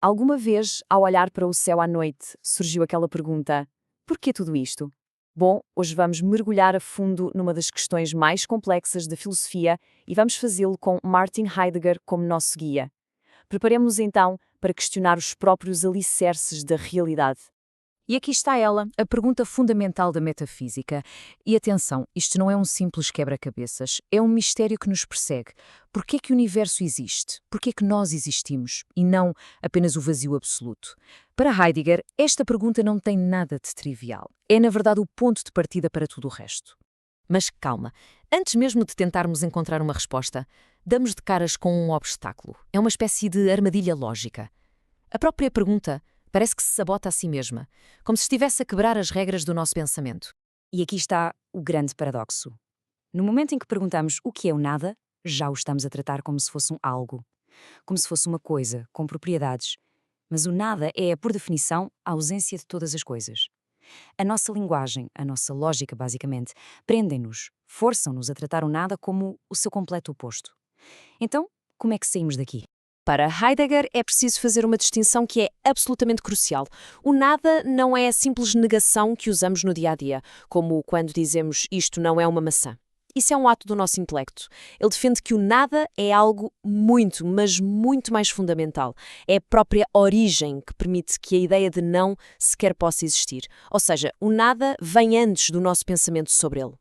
Alguma vez, ao olhar para o céu à noite, surgiu aquela pergunta: por que tudo isto? Bom, hoje vamos mergulhar a fundo numa das questões mais complexas da filosofia e vamos fazê-lo com Martin Heidegger como nosso guia. Preparemos-nos então para questionar os próprios alicerces da realidade. E aqui está ela, a pergunta fundamental da metafísica. E atenção, isto não é um simples quebra-cabeças, é um mistério que nos persegue. Por que é que o universo existe? Por que é que nós existimos? E não apenas o vazio absoluto? Para Heidegger, esta pergunta não tem nada de trivial. É, na verdade, o ponto de partida para tudo o resto. Mas calma, antes mesmo de tentarmos encontrar uma resposta, damos de caras com um obstáculo. É uma espécie de armadilha lógica. A própria pergunta parece que se sabota a si mesma, como se estivesse a quebrar as regras do nosso pensamento. E aqui está o grande paradoxo. No momento em que perguntamos o que é o nada, já o estamos a tratar como se fosse um algo, como se fosse uma coisa, com propriedades. Mas o nada é, por definição, a ausência de todas as coisas. A nossa linguagem, a nossa lógica, basicamente, prendem-nos, forçam-nos a tratar o nada como o seu completo oposto. Então, como é que saímos daqui? Para Heidegger, é preciso fazer uma distinção que é absolutamente crucial. O nada não é a simples negação que usamos no dia a dia, como quando dizemos isto não é uma maçã. Isso é um ato do nosso intelecto. Ele defende que o nada é algo muito, mas muito mais fundamental. É a própria origem que permite que a ideia de não sequer possa existir. Ou seja, o nada vem antes do nosso pensamento sobre ele.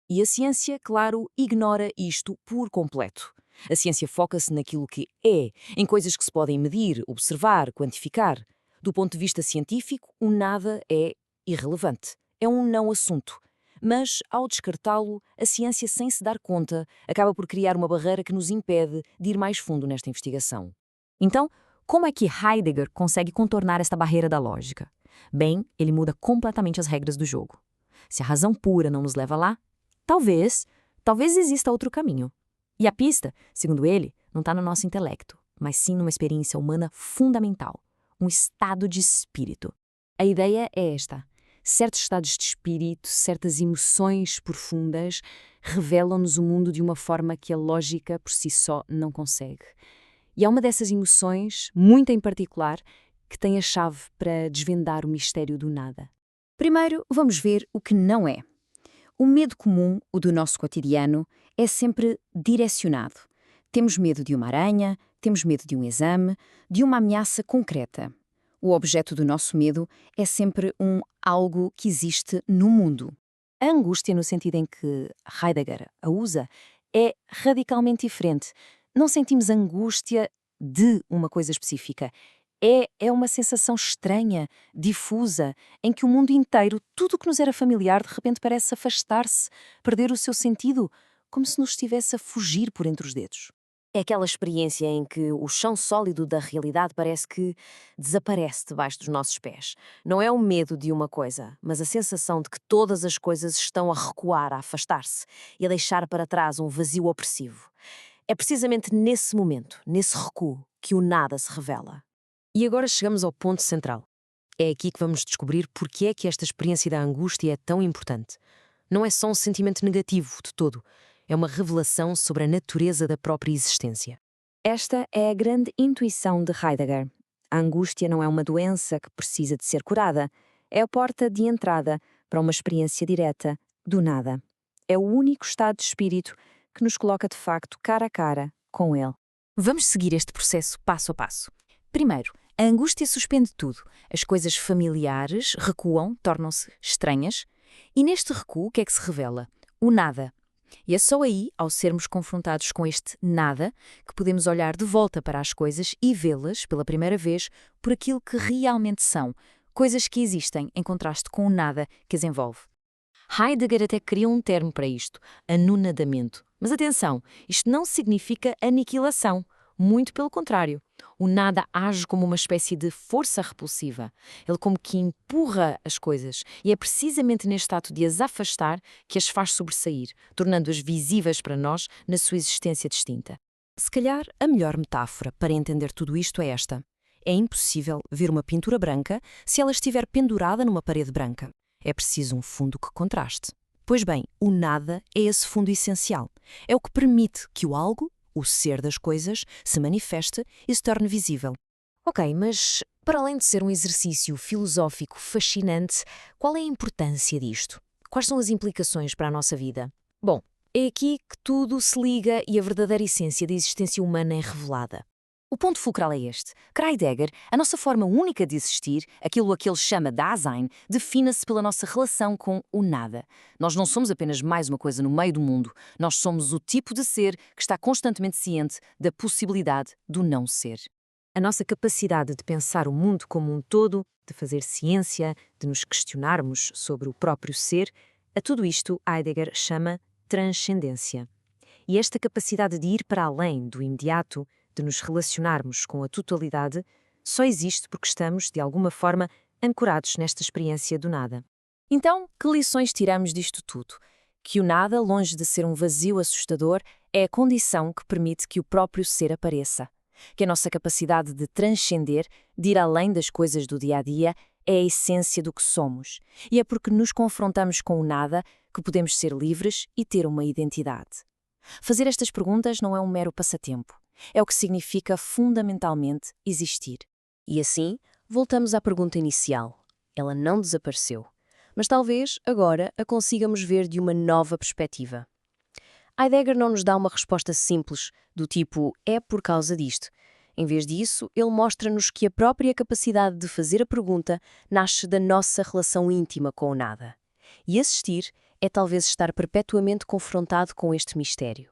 E a ciência, claro, ignora isto por completo. A ciência foca-se naquilo que é, em coisas que se podem medir, observar, quantificar. Do ponto de vista científico, o nada é irrelevante. É um não-assunto. Mas, ao descartá-lo, a ciência, sem se dar conta, acaba por criar uma barreira que nos impede de ir mais fundo nesta investigação. Então, como é que Heidegger consegue contornar esta barreira da lógica? Bem, ele muda completamente as regras do jogo. Se a razão pura não nos leva lá, talvez exista outro caminho. E a pista, segundo ele, não está no nosso intelecto, mas sim numa experiência humana fundamental, um estado de espírito. A ideia é esta: certos estados de espírito, certas emoções profundas, revelam-nos o mundo de uma forma que a lógica por si só não consegue. E é uma dessas emoções, muito em particular, que tem a chave para desvendar o mistério do nada. Primeiro, vamos ver o que não é. O medo comum, o do nosso cotidiano, é sempre direcionado. Temos medo de uma aranha, temos medo de um exame, de uma ameaça concreta. O objeto do nosso medo é sempre algo que existe no mundo. A angústia, no sentido em que Heidegger a usa, é radicalmente diferente. Não sentimos angústia de uma coisa específica. É uma sensação estranha, difusa, em que o mundo inteiro, tudo o que nos era familiar, de repente parece afastar-se, perder o seu sentido, como se nos estivesse a fugir por entre os dedos. É aquela experiência em que o chão sólido da realidade parece que desaparece debaixo dos nossos pés. Não é o medo de uma coisa, mas a sensação de que todas as coisas estão a recuar, a afastar-se e a deixar para trás um vazio opressivo. É precisamente nesse momento, nesse recuo, que o nada se revela. E agora chegamos ao ponto central. É aqui que vamos descobrir porque é que esta experiência da angústia é tão importante. Não é só um sentimento negativo de todo, é uma revelação sobre a natureza da própria existência. Esta é a grande intuição de Heidegger. A angústia não é uma doença que precisa de ser curada, é a porta de entrada para uma experiência direta do nada. É o único estado de espírito que nos coloca de facto cara a cara com ele. Vamos seguir este processo passo a passo. Primeiro, a angústia suspende tudo. As coisas familiares recuam, tornam-se estranhas. E neste recuo, o que é que se revela? O nada. E é só aí, ao sermos confrontados com este nada, que podemos olhar de volta para as coisas e vê-las, pela primeira vez, por aquilo que realmente são, coisas que existem em contraste com o nada que as envolve. Heidegger até cria um termo para isto, anonadamento. Mas atenção, isto não significa aniquilação. Muito pelo contrário. O nada age como uma espécie de força repulsiva. Ele como que empurra as coisas e é precisamente neste ato de as afastar que as faz sobressair, tornando-as visíveis para nós na sua existência distinta. Se calhar, a melhor metáfora para entender tudo isto é esta. É impossível ver uma pintura branca se ela estiver pendurada numa parede branca. É preciso um fundo que contraste. Pois bem, o nada é esse fundo essencial. É o que permite que o algo, o ser das coisas, se manifeste e se torne visível. Ok, mas para além de ser um exercício filosófico fascinante, qual é a importância disto? Quais são as implicações para a nossa vida? Bom, é aqui que tudo se liga e a verdadeira essência da existência humana é revelada. O ponto fulcral é este. Para Heidegger, a nossa forma única de existir, aquilo a que ele chama Dasein, define-se pela nossa relação com o nada. Nós não somos apenas mais uma coisa no meio do mundo, nós somos o tipo de ser que está constantemente ciente da possibilidade do não ser. A nossa capacidade de pensar o mundo como um todo, de fazer ciência, de nos questionarmos sobre o próprio ser, a tudo isto Heidegger chama transcendência. E esta capacidade de ir para além do imediato, de nos relacionarmos com a totalidade, só existe porque estamos, de alguma forma, ancorados nesta experiência do nada. Então, que lições tiramos disto tudo? Que o nada, longe de ser um vazio assustador, é a condição que permite que o próprio ser apareça. Que a nossa capacidade de transcender, de ir além das coisas do dia-a-dia, é a essência do que somos. E é porque nos confrontamos com o nada que podemos ser livres e ter uma identidade. Fazer estas perguntas não é um mero passatempo. É o que significa fundamentalmente existir. E assim, voltamos à pergunta inicial. Ela não desapareceu. Mas talvez, agora, a consigamos ver de uma nova perspectiva. Heidegger não nos dá uma resposta simples, do tipo, é por causa disto. Em vez disso, ele mostra-nos que a própria capacidade de fazer a pergunta nasce da nossa relação íntima com o nada. E assistir é talvez estar perpetuamente confrontado com este mistério.